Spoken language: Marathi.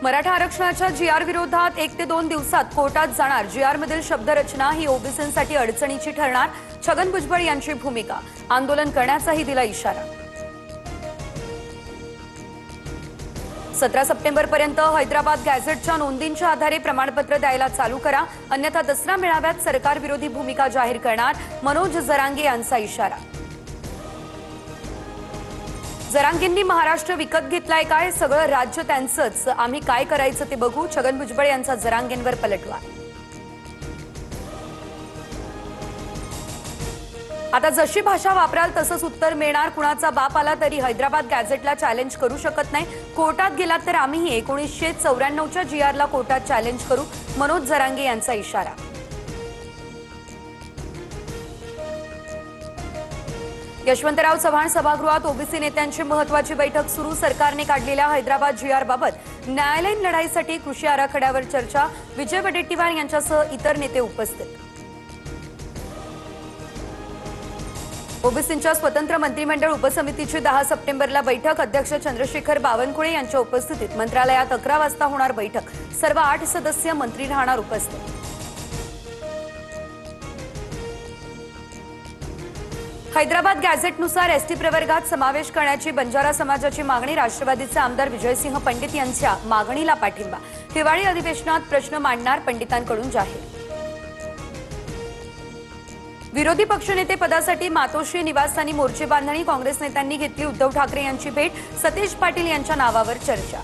मराठा आरक्षणाच्या जीआर विरोधात 1 ते 2 दिवसात कोर्टात जाणार। जीआर मधील शब्दरचना ही ओबीसींसाठी अडचणीची ठरणार। छगन भुजबळ यांची भूमिका, आंदोलन करण्याचाही दिला इशारा। 17 सप्टेंबरपर्यंत हैदराबाद गॅझेटच्या नोंदींच्या आधारे प्रमाणपत्र द्यायला चालू करा, अन्यथा दसरा मेळाव्यात सरकार विरोधी भूमिका जाहीर करणार। मनोज जरांगे यांचा इशारा। जरांगेंनी महाराष्ट्र विकत घेतलाय काय? सगळं राज्य त्यांचंच, आम्ही काय करायचं ते बघू। छगन भुजबळ यांचा जरांगेंवर पलटवार। आता जशी भाषा वापराल तसंच उत्तर मिळणार। कुणाचा बाप आला तरी हैदराबाद गॅझेटला चॅलेंज करू शकत नाही। कोर्टात गेलात तर आम्हीही 1994च्या जीआरला कोर्टात चॅलेंज करू। मनोज जरांगे यांचा इशारा। यशवंतराव चव्हाण सभागृहात ओबीसी नेत्यांची महत्त्वाची बैठक सुरू। सरकारने काढलेल्या हैदराबाद जीआरबाबत न्यायालयीन लढाईसाठी कृषी आराखड्यावर चर्चा। विजय वडेट्टीवार यांच्यासह इतर नेते उपस्थित। ओबीसींच्या स्वतंत्र मंत्रिमंडळ उपसमितीची 10 सप्टेंबरला बैठक। अध्यक्ष चंद्रशेखर बावनकुळे यांच्या उपस्थितीत मंत्रालयात 11 वाजता होणार बैठक। सर्व 8 सदस्य मंत्री राहणार उपस्थित। हैदराबाद गॅझेटनुसार एसटी प्रवर्गात समावेश करण्याची बंजारा समाजाची मागणी। राष्ट्रवादीचे आमदार विजयसिंह पंडित यांच्या मागणीला पाठिंबा। हिवाळी अधिवेशनात प्रश्न मांडणार, पंडितांकडून जाहीर। विरोधी पक्षनेते पदासाठी मातोश्री निवासस्थानी मोर्चे बांधणी। काँग्रेस नेत्यांनी घेतली उद्धव ठाकरे यांची भेट। सतीश पाटील यांच्या नावावर चर्चा।